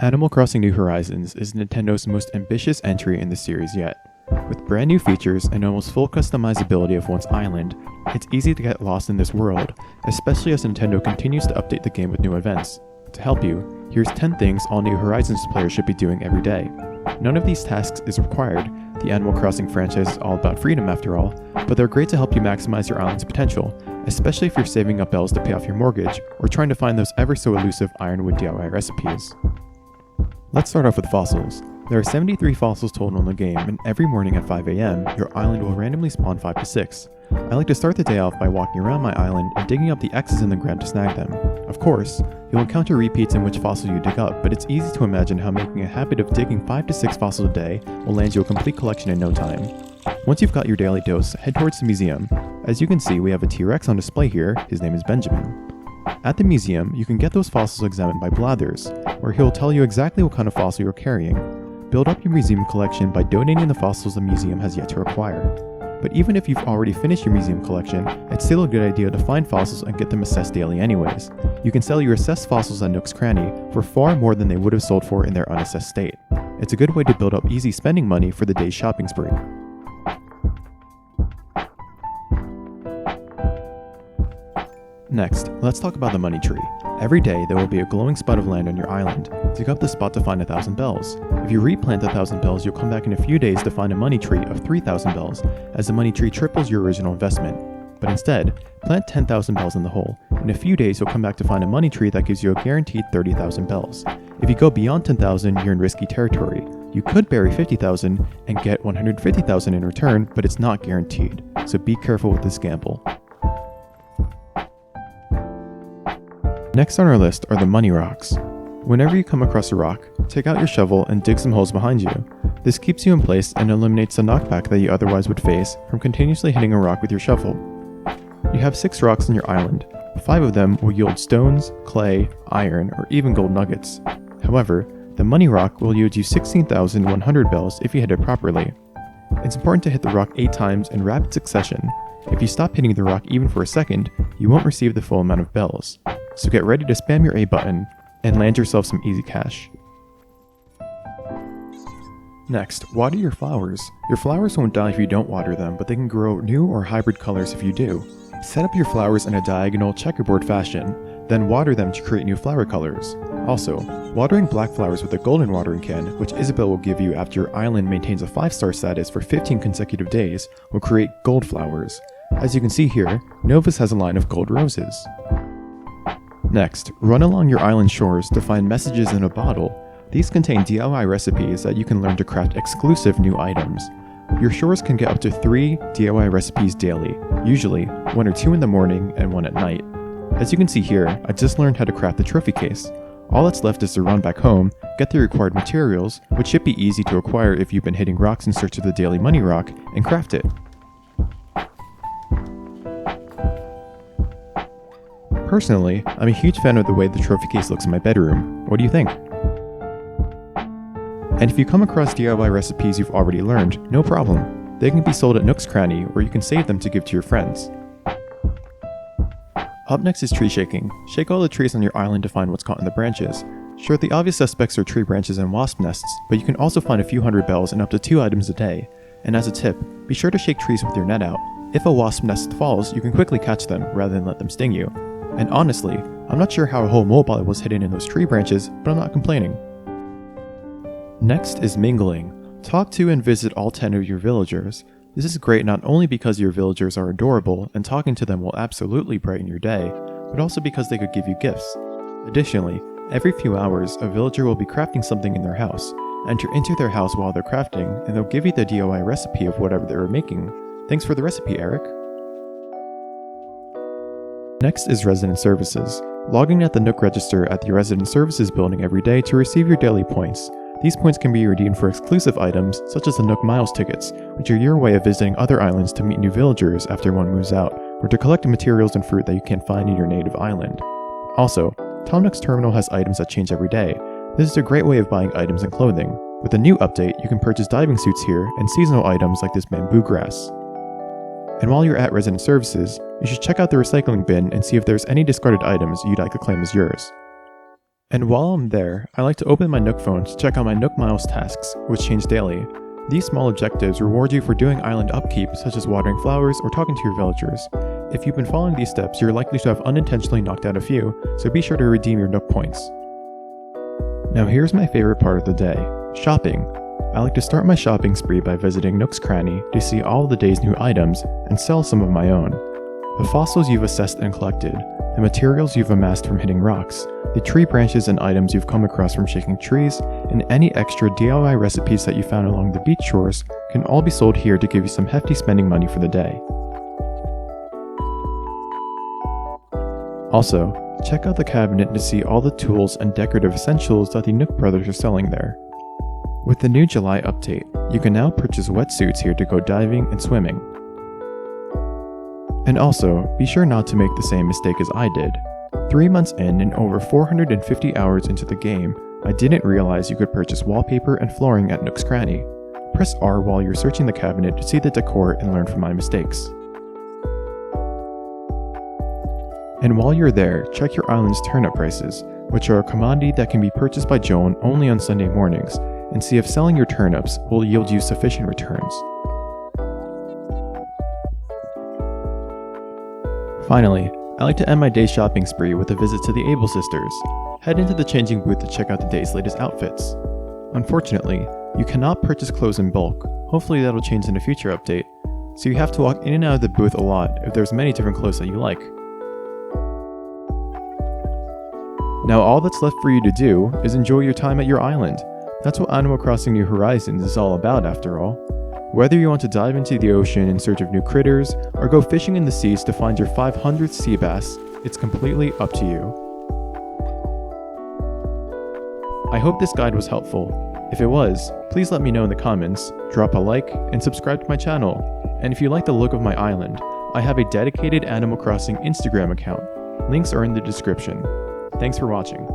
Animal Crossing New Horizons is Nintendo's most ambitious entry in the series yet. With brand new features and almost full customizability of one's island, it's easy to get lost in this world, especially as Nintendo continues to update the game with new events. To help you, here's 10 things all New Horizons players should be doing every day. None of these tasks is required. The Animal Crossing franchise is all about freedom after all, but they're great to help you maximize your island's potential, especially if you're saving up bells to pay off your mortgage or trying to find those ever so elusive ironwood DIY recipes. Let's start off with fossils. There are 73 fossils total in the game, and every morning at 5 AM, your island will randomly spawn 5 to 6. I like to start the day off by walking around my island and digging up the X's in the ground to snag them. Of course, you'll encounter repeats in which fossil you dig up, but it's easy to imagine how making a habit of digging 5 to 6 fossils a day will land you a complete collection in no time. Once you've got your daily dose, head towards the museum. As you can see, we have a T-Rex on display here. His name is Benjamin. At the museum, you can get those fossils examined by Blathers, where he'll tell you exactly what kind of fossil you're carrying. Build up your museum collection by donating the fossils the museum has yet to acquire. But even if you've already finished your museum collection, it's still a good idea to find fossils and get them assessed daily anyways. You can sell your assessed fossils at Nook's Cranny for far more than they would have sold for in their unassessed state. It's a good way to build up easy spending money for the day's shopping spree. Next, let's talk about the money tree. Every day, there will be a glowing spot of land on your island. Dig up the spot to find 1,000 bells. If you replant 1,000 bells, you'll come back in a few days to find a money tree of 3,000 bells, as the money tree triples your original investment. But instead, plant 10,000 bells in the hole. In a few days, you'll come back to find a money tree that gives you a guaranteed 30,000 bells. If you go beyond 10,000, you're in risky territory. You could bury 50,000 and get 150,000 in return, but it's not guaranteed, so be careful with this gamble. Next on our list are the money rocks. Whenever you come across a rock, take out your shovel and dig some holes behind you. This keeps you in place and eliminates the knockback that you otherwise would face from continuously hitting a rock with your shovel. You have 6 rocks on your island. 5 of them will yield stones, clay, iron, or even gold nuggets. However, the money rock will yield you 16,100 bells if you hit it properly. It's important to hit the rock 8 times in rapid succession. If you stop hitting the rock even for a second, you won't receive the full amount of bells. So get ready to spam your A button and land yourself some easy cash. Next, water your flowers. Your flowers won't die if you don't water them, but they can grow new or hybrid colors if you do. Set up your flowers in a diagonal checkerboard fashion, then water them to create new flower colors. Also, watering black flowers with a golden watering can, which Isabelle will give you after your island maintains a 5-star status for 15 consecutive days, will create gold flowers. As you can see here, Novus has a line of gold roses. Next, run along your island shores to find messages in a bottle. These contain DIY recipes that you can learn to craft exclusive new items. Your shores can get up to 3 DIY recipes daily, usually 1 or 2 in the morning and 1 at night. As you can see here, I just learned how to craft the trophy case. All that's left is to run back home, get the required materials, which should be easy to acquire if you've been hitting rocks in search of the daily money rock, and craft it. Personally, I'm a huge fan of the way the trophy case looks in my bedroom. What do you think? And if you come across DIY recipes you've already learned, no problem. They can be sold at Nook's Cranny, or you can save them to give to your friends. Up next is tree shaking. Shake all the trees on your island to find what's caught in the branches. Sure, the obvious suspects are tree branches and wasp nests, but you can also find a few hundred bells and up to 2 items a day. And as a tip, be sure to shake trees with your net out. If a wasp nest falls, you can quickly catch them rather than let them sting you. And honestly, I'm not sure how a whole mobile was hidden in those tree branches, but I'm not complaining. Next is mingling. Talk to and visit all 10 of your villagers. This is great not only because your villagers are adorable and talking to them will absolutely brighten your day, but also because they could give you gifts. Additionally, every few hours, a villager will be crafting something in their house. Enter into their house while they're crafting, and they'll give you the DIY recipe of whatever they were making. Thanks for the recipe, Eric. Next is resident services. Log in at the Nook Register at the Resident Services building every day to receive your daily points. These points can be redeemed for exclusive items, such as the Nook Miles tickets, which are your way of visiting other islands to meet new villagers after one moves out, or to collect materials and fruit that you can't find in your native island. Also, Tom Nook's terminal has items that change every day. This is a great way of buying items and clothing. With a new update, you can purchase diving suits here and seasonal items like this bamboo grass. And while you're at Resident Services, you should check out the recycling bin and see if there's any discarded items you'd like to claim as yours. And while I'm there, I like to open my Nook phone to check on my Nook Miles tasks, which change daily. These small objectives reward you for doing island upkeep, such as watering flowers or talking to your villagers. If you've been following these steps, you're likely to have unintentionally knocked out a few, so be sure to redeem your Nook points. Now here's my favorite part of the day, shopping. I like to start my shopping spree by visiting Nook's Cranny to see all of the day's new items and sell some of my own. The fossils you've assessed and collected, the materials you've amassed from hitting rocks, the tree branches and items you've come across from shaking trees, and any extra DIY recipes that you found along the beach shores can all be sold here to give you some hefty spending money for the day. Also, check out the cabinet to see all the tools and decorative essentials that the Nook brothers are selling there. With the new July update, you can now purchase wetsuits here to go diving and swimming. And also, be sure not to make the same mistake as I did. 3 months in and over 450 hours into the game, I didn't realize you could purchase wallpaper and flooring at Nook's Cranny. Press R while you're searching the cabinet to see the decor and learn from my mistakes. And while you're there, check your island's turnip prices, which are a commodity that can be purchased by Joan only on Sunday mornings, and see if selling your turnips will yield you sufficient returns. Finally, I like to end my day shopping spree with a visit to the Able Sisters. Head into the changing booth to check out the day's latest outfits. Unfortunately, you cannot purchase clothes in bulk. Hopefully that'll change in a future update, so you have to walk in and out of the booth a lot if there's many different clothes that you like. Now all that's left for you to do is enjoy your time at your island. That's what Animal Crossing New Horizons is all about after all. Whether you want to dive into the ocean in search of new critters, or go fishing in the seas to find your 500th sea bass, it's completely up to you. I hope this guide was helpful. If it was, please let me know in the comments, drop a like, and subscribe to my channel. And if you like the look of my island, I have a dedicated Animal Crossing Instagram account. Links are in the description. Thanks for watching.